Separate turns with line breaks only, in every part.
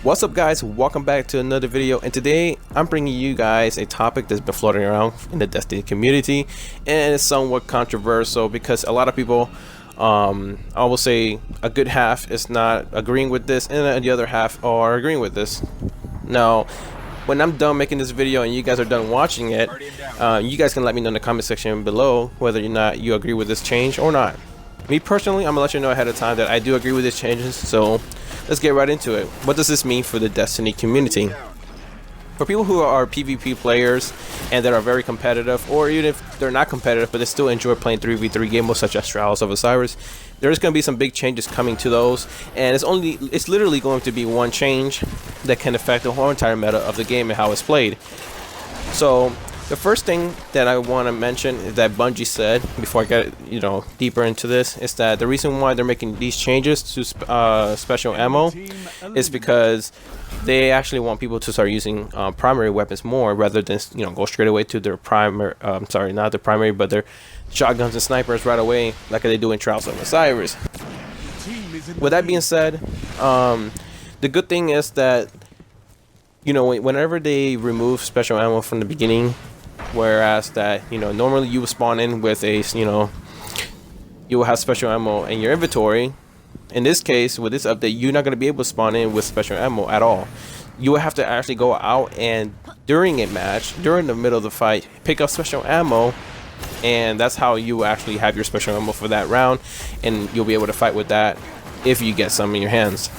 What's up, guys? Welcome back to another video, and today I'm bringing you guys a topic that's been floating around in the Destiny community, and it's somewhat controversial because a lot of people, I will say a good half is not agreeing with this, and the other half are agreeing with this. Now, when I'm done making this video and you guys are done watching it, you guys can let me know in the comment section below whether or not you agree with this change or not. Me personally, I'm gonna let you know ahead of time that I do agree with these changes, so let's get right into it. What does this mean for the Destiny community? For people who are PvP players and that are very competitive, or even if they're not competitive but they still enjoy playing 3v3 game modes such as Trials of Osiris, there's going to be some big changes coming to those, and it's literally going to be one change that can affect the whole entire meta of the game and how it's played. So the first thing that I want to mention is that Bungie said, before I get deeper into this, is that the reason why they're making these changes to special ammo is because they actually want people to start using primary weapons more rather than go straight away to their primary. Sorry, not their primary, but their shotguns and snipers right away, like they do in Trials of Osiris. With that being said, the good thing is that whenever they remove special ammo from the beginning, whereas that normally you would spawn in with a you will have special ammo in your inventory. In this case, with this update, you're not going to be able to spawn in with special ammo at all. You will have to actually go out and during a match, during the middle of the fight, pick up special ammo, and that's how you actually have your special ammo for that round, and you'll be able to fight with that if you get some in your hands.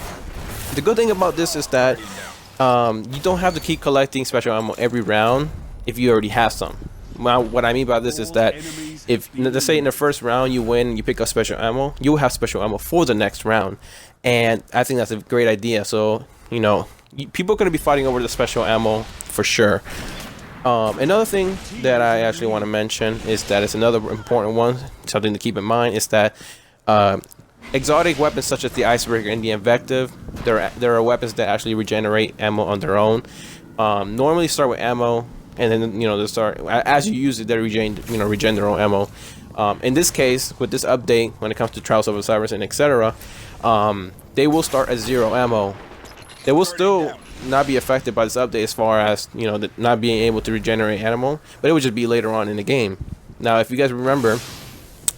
The good thing about this is that you don't have to keep collecting special ammo every round if you already have some. Well, what I mean by this is that if, let's say in the first round you win, you pick up special ammo, you will have special ammo for the next round, and I think that's a great idea. So people are going to be fighting over the special ammo for sure. Another thing that I actually want to mention is that it's another important one, something to keep in mind, is that exotic weapons such as the Icebreaker and the Invective, there are weapons that actually regenerate ammo on their own. Normally start with ammo, and then they start, as you use it, they regen their own ammo. In this case, with this update, when it comes to Trials of Osiris and etc., they will start at 0 ammo. They will still not be affected by this update as far as not being able to regenerate ammo, but it would just be later on in the game. Now, if you guys remember,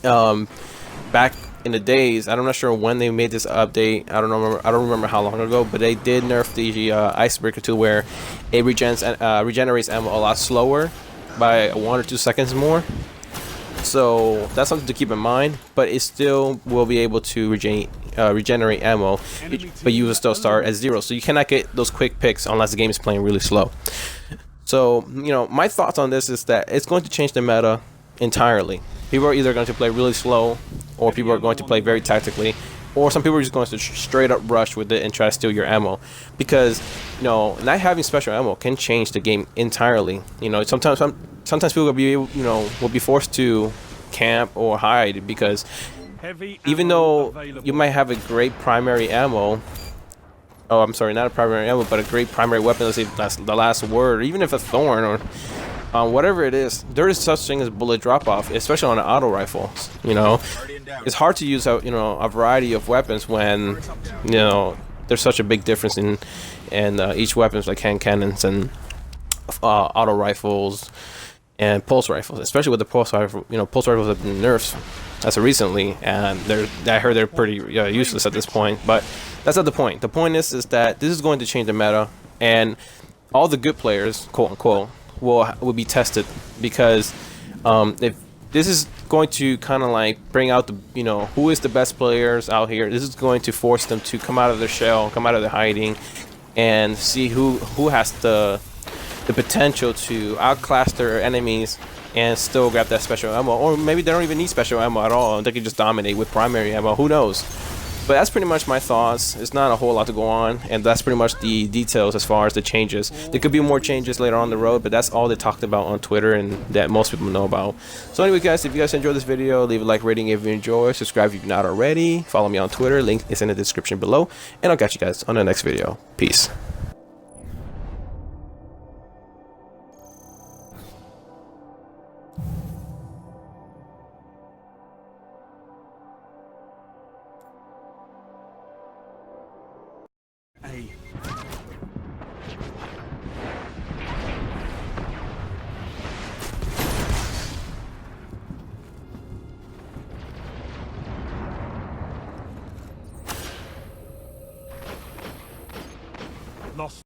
back in the days, I'm not sure when they made this update. I don't remember how long ago, but they did nerf the Icebreaker to where it regenerates ammo a lot slower by 1 or 2 seconds more. So that's something to keep in mind, but it still will be able to regenerate ammo, but you will still start at 0, so you cannot get those quick picks unless the game is playing really slow. So my thoughts on this is that it's going to change the meta entirely. People are either going to play really slow, or people are going to play very tactically, or some people are just going to straight up rush with it and try to steal your ammo, because not having special ammo can change the game entirely. Sometimes people will be forced to camp or hide, because even though you might have a great primary ammo, not a primary ammo, but a great primary weapon, let's say that's the last word, or even if a thorn or whatever it is, there is such thing as bullet drop off, especially on an auto rifle. It's hard to use a variety of weapons when there's such a big difference in each weapons, like hand cannons and auto rifles and pulse rifles, especially with the pulse rifle. Pulse rifles have been nerfed as of recently, and I heard they're pretty useless at this point, but that's not the point. The point is that this is going to change the meta, and all the good players, quote unquote, will be tested, because if this is going to kind of like bring out the who is the best players out here. This is going to force them to come out of their shell, come out of their hiding, and see who has the potential to outclass their enemies and still grab that special ammo, or maybe they don't even need special ammo at all, and they can just dominate with primary ammo. Who knows? But that's pretty much my thoughts. It's not a whole lot to go on, and that's pretty much the details as far as the changes. There could be more changes later on the road, but that's all they talked about on Twitter and that most people know about. So anyway, guys, if you guys enjoyed this video, leave a like, rating if you enjoy, subscribe if you're not already, follow me on Twitter, link is in the description below, and I'll catch you guys on the next video. Peace.
Hey. lost